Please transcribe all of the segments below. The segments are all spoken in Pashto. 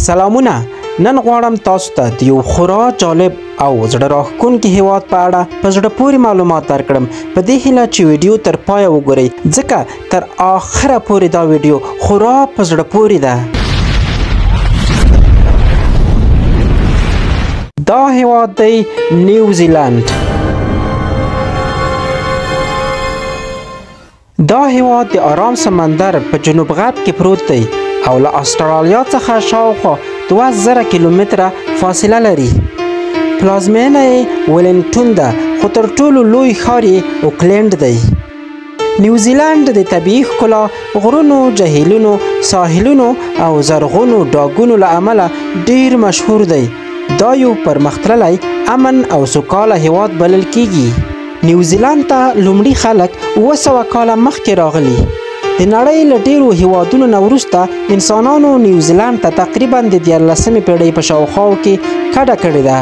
سلامونه. نن غواړم تاسو ته د یو خورا جالب او زړه راښکونکي هیواد په اړه په زړه پورې معلومات درکړم. په دې هیله چې ویډیو تر پایه وګورئ، ځکه تر آخره پورې دا ویډیو خورا په زړه پورې ده. دا هیواد دی نیوزیلند. دا هیواد د آرام سمندر په جنوب غرب کې پروت دی او له استرالیا څخه شاوخوا 2000 کیلومتره فاصله لري. پلازمینه یې ولنګټون ده، خو تر ټولو لوی ښار یې اوکلینډ دی. نیوزیلند د طبیعي ښکلا، غرونو، جهیلونو، ساحلونو او زرغونو ډاګونو له امله ډیر مشهور دی. دا یو پرمختللی، امن او سوکاله هیواد بلل کیږي. نیوزیلند ته لومړي خلک 200 کاله مخکې راغلي. د نړۍ له ډیرو هیوادونو نه وروسته انسانانو نیوزیلند ته تقریبا د 14مې پیړۍ په شاوخواو کې کډه کړې ده.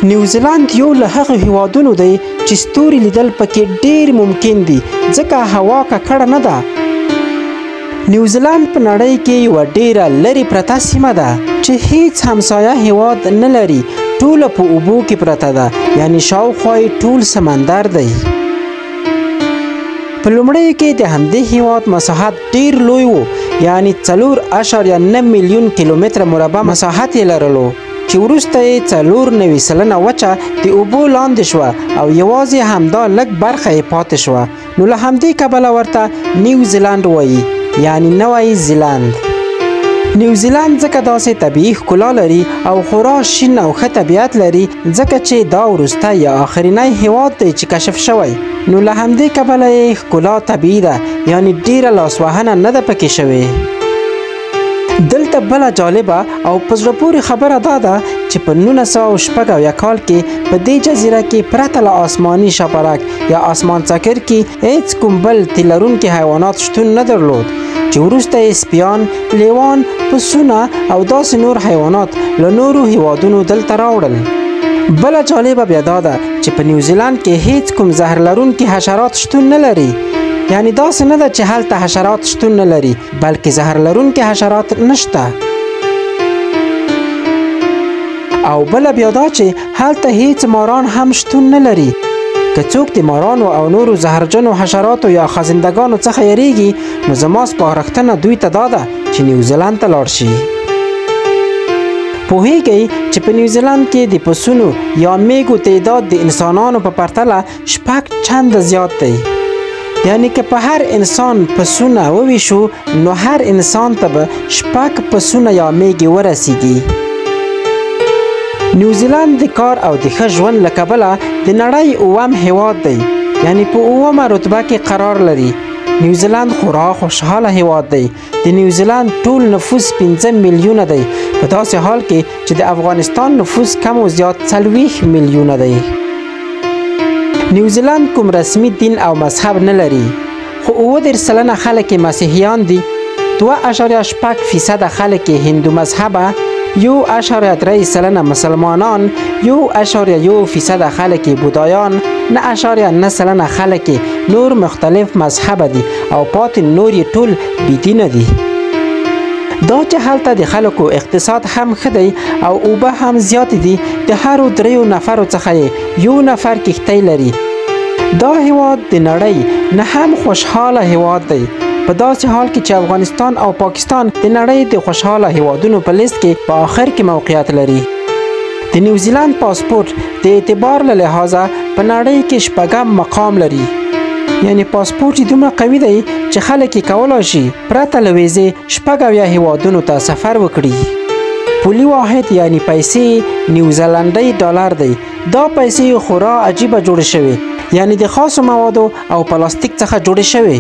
نیوزیلند یو له هغو هیوادونو دی چې ستوري لیدل پکې ډیر ممکن دي، ځکه هوا ککړه نه ده. نیوزیلند په نړۍ کې یوه ډیره لرې پرته سیمه ده چې هیڅ همسایه هیواد نه لري. ټوله په اوبو کې پرته ده، یعنی شاوخوا یې ټول سمندر دی. په لومړیو کې د همدې هیواد مساحت ډیر لوی و، یعنی 4.9 میلیون کیلومتره مربع مساحت یې لرلو، چې وروسته یې 94% وچه د اوبو لاندې شوه او یوازې همدا لږ برخه یې پاتې شوه. نو له همدې کبله ورته نیوزیلند وایي، یعنی نوی زیلند. نیوزیلند ځکه داسې طبیعي ښکلا لري او خورا شین او ښه طبیعت لري، ځکه چې دا وروستی یا آخرینی هیواد دی چې کشف شوی. نو له همدې کبله یې ښکلا طبیعي ده، یعنی ډیره لاسوهنه نه ده پکې شوې. دلته بله جالبه او په زړه پورې خبره دا ده چې په 1906 کال کې په دې جزیره کې پرته له آسماني شاپرک یا آسمان څکر کې هیڅ کوم بل تیل لرونکي حیوانات شتون نه درلود، چې وروسته یې سپیان، لیوان، پسونه او داسې نور حیوانات له نورو هیوادونو دلته راوړل. بله جالبه بیا دا ده چې په نیوزیلند کې هیڅ کوم زهر لرونکي حشرات شتون نه لري. یعنی داسې نه ده چې هلته حشرات شتون نه لري، بلکې زهر لرونکي حشرات نشته. او بله بیا دا چې هلته هیڅ ماران هم شتون نه لري. که څوک د مارانو او نورو زهرجنو حشراتو یا خزندګانو څخه یریږي، نو زما سپارښتنه دوی ته دا ده چې نیوزیلند ته لاړ شي. پوهیږئ چې په نیوزیلند کې د پسونو یا میږو تعداد د انسانانو په پرتله 6 چنده زیات دی. یعنی که په هر انسان پسونه وویشو، نو هر انسان ته به 6 پسونه یا میږې ورسیږي. نیوزیلند د کار او د ښه ژوند له کبله د نړۍ 8م هیواد دی، یعنی په 8مه رتبه کې قرار لري. نیوزیلند خورا خوشحاله هیواد دی. د نیوزیلند ټول نفوس 15 میلیونه دی، په داسې حال کې چې د افغانستان نفوس کم و زیات 40 میلیونه دی. نیوزیلند کوم رسمي دین او مذهب نه لري، خو 30% خلک مسیحیان دي، 2.8% خلک هندو مذهبه، 1.3% مسلمانان، 1.1% خلک بودایان، 9.9% خلک نور مختلف مذهب دي او پاتې نور یې ټول بېدینه دي. دا چې هلته د خلکو اقتصاد هم ښه دی او اوبه هم زیاتې دي، د هرو 3 نفرو څخه یې 1 نفر کښتۍ لري. دا هیواد د نړۍ 9م خوشحاله هیواد دی، په داسې حال کې چې افغانستان او پاکستان د نړۍ د خوشحاله هیوادونو په لیست کې په آخر کې موقعیت لري. د نیوزیلند پاسپورت د اعتبار له لحاظه په نړۍ کې 6م مقام لري. یعنی پاسپورت یې دومره قوي دی چې خلک یې کولی شي پرته له ویزې 6 هیوادونو ته سفر وکړي. پولي واحد یعنی پیسې نیوزیلندی ډالر دی. دا پیسې خورا عجیبه جوړې شوې، یعنی د خاصو موادو او پلاستیک څخه جوړې شوې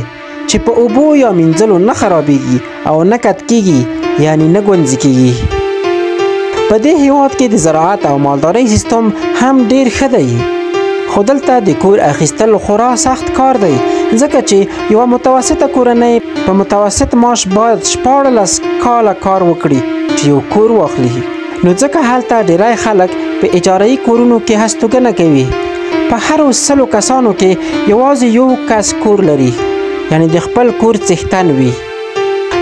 چې په اوبو یا مینځلو نه خرابېږي او نه کت کېږي، یعنی نه ګونځې کېږي. په دې هیواد کې د زراعت او مالدارۍ سیستم هم ډیر ښه دی، خو دلته د کور اخیستل خورا سخت کار دی، ځکه چې یوه متوسطه کورنۍ په متوسط معاش باید 14 کاله کار وکړي چې یو کور واخلي. نو ځکه هلته ډیری خلک په اجاره‌ایي کورونو کې هستوګنه کوي. په هرو 100 کسانو کې یوازې 1 کس کور لري، یعنی د خپل کور څښتن وي.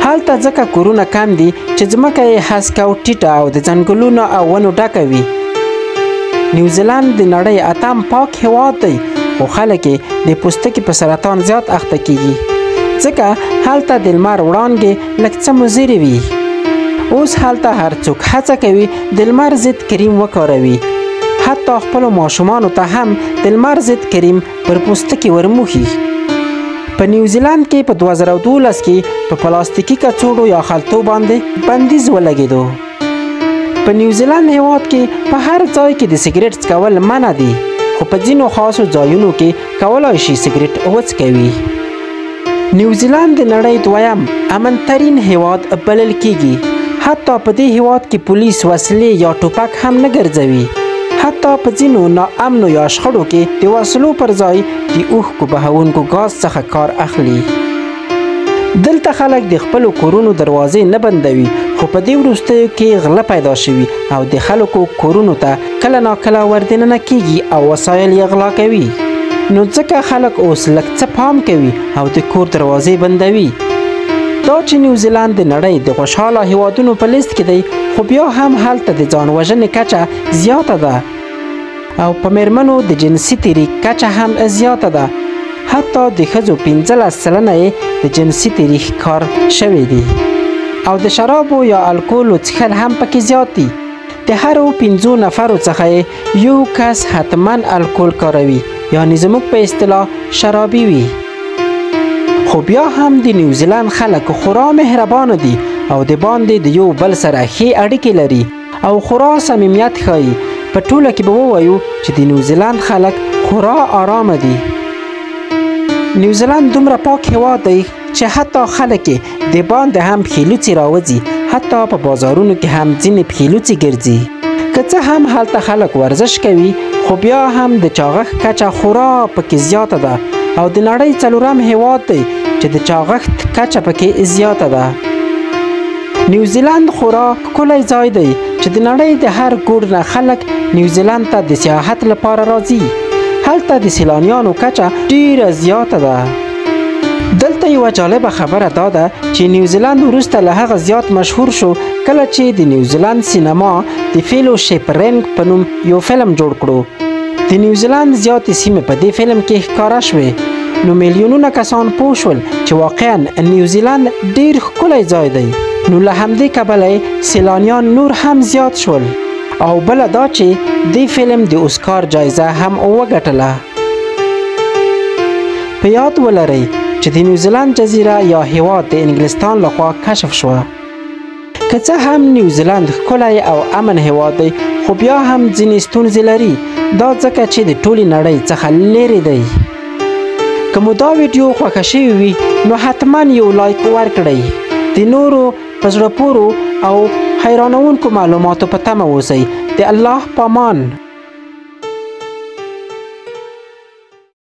هلته ځکه کورونه کم دي چې ځمکه یې هسکه او ټیټه او د ځنګلونو او ونو ډکه وي. نیوزیلند د نړۍ 8م پاک هیواد دی، خو خلک یې د پوستکي په سرطان زیات اخته کیږي ځکه هلته د لمر وړانګې لږ څه مضرې وي. اوس هلته هر څوک هڅه کوي د لمر ضد کریم وکاروي. حتی خپلو ماشومانو ته هم د لمر ضد کریم پر پوستکي ورموښي. په نیوزیلند کې په 2012 کې په پلاستیکي کڅوړو یا خلطو باندې بندیز ولګېدو. په نیوزیلند هیواد کې په هر ځای کې د سیګریټ څکول منع دي، خو په ځینو خاصو ځایونو کې کولای شي سیګریټ وڅکوي. نیوزیلند د نړۍ 2م امنترین هیواد بلل کیږي. حتی په دې هیواد کې پولیس وسلې یا ټوپک هم نه ګرځوي. حتی په ځینو ناامنو یا شخړو کې د وسلو پر ځای د اوښکو بهونکو ګاز څخه کار اخلي. دلته خلک د خپلو کورونو دروازې نه بندوي، خو په دې وروستیو کې غله پیدا شوي او د خلکو کورونو ته کله ناکله وردننه کیږي او وسایل یې غلا کوي. نو ځکه خلک اوس لږ څه پام کوي او د کور دروازې بندوي. دا چې نیوزیلند د نړۍ د خوشحاله هیوادونو په لیست کې دی، خو بیا هم هلته د ځان وژنې کچه زیاته ده او په میرمنو د جنسي تیري کچه هم زیاته ده. حتی د ښځو 15% یې د جنسي تیري ښکار شوي دي او د شرابو یا الکولو څښل هم پکې زیات دي. د هرو 5 نفرو څخه یو کس حتما الکول کاروي، یعنی زموږ په اصطلاح شرابي وي. خو بیا هم د نیوزیلند خلک خورا مهربانه دي او د باندې د یو بل سره ښې اړیکې لري او خورا صمیمیت ښایي. په ټوله کې به ووایو چې د نیوزیلند خلک خورا آرامه دي. نیوزیلند دومره پاک هیواد دی چې حتی خلک د باندې هم پښې راوځي. حتی په بازارونو کې هم ځینې پښې ګرځي. که څه هم هلته خلک ورزش کوي، خو بیا هم د چاغښت کچه خورا پکې زیاته ده او د نړۍ 4م هیواد دی چې د چاغښت کچه پکې زیاته ده. نیوزیلند خورا ښکلی ځای دی چې د نړۍ د هر ګوټ نه خلک نیوزیلند ته د سیاحت لپاره راځي. هلته د سیلانیانو کچه ډیره زیاته ده. دلته یوه جالبه خبره دا ده چې نیوزیلند وروسته له هغه زیات مشهور شو کله چې د نیوزیلند سینما د فیلوشیپ رینګ په نوم یو فلم جوړ کړو. د نیوزیلند زیاتې سیمې په دې فلم کې ښکاره شوې، نو میلیونونه کسان پوه شول چې واقعا نیوزیلند ډیر ښکلی ځای دی. نو له همدې کبله سیلانیان نور هم زیات شول. او بله دا چې دې فلم د اوسکار جایزه هم وګټله. په یاد ولرئ چې د نیوزیلند جزیره یا هیواد د انګلستان لخوا کشف شوه. که څه هم نیوزیلند ښکلی او امن هیواد دی، خو بیا هم ځینې ستونزې لري. دا ځکه چې د ټولې نړۍ څخه لرې دی. که مو دا ویډیو خوښه شوې وي نو حتما یو لایک ورکړئ. د نورو په زړه پورو او حیرانونکو معلوماتو په تمه اوسئ. د الله پامان.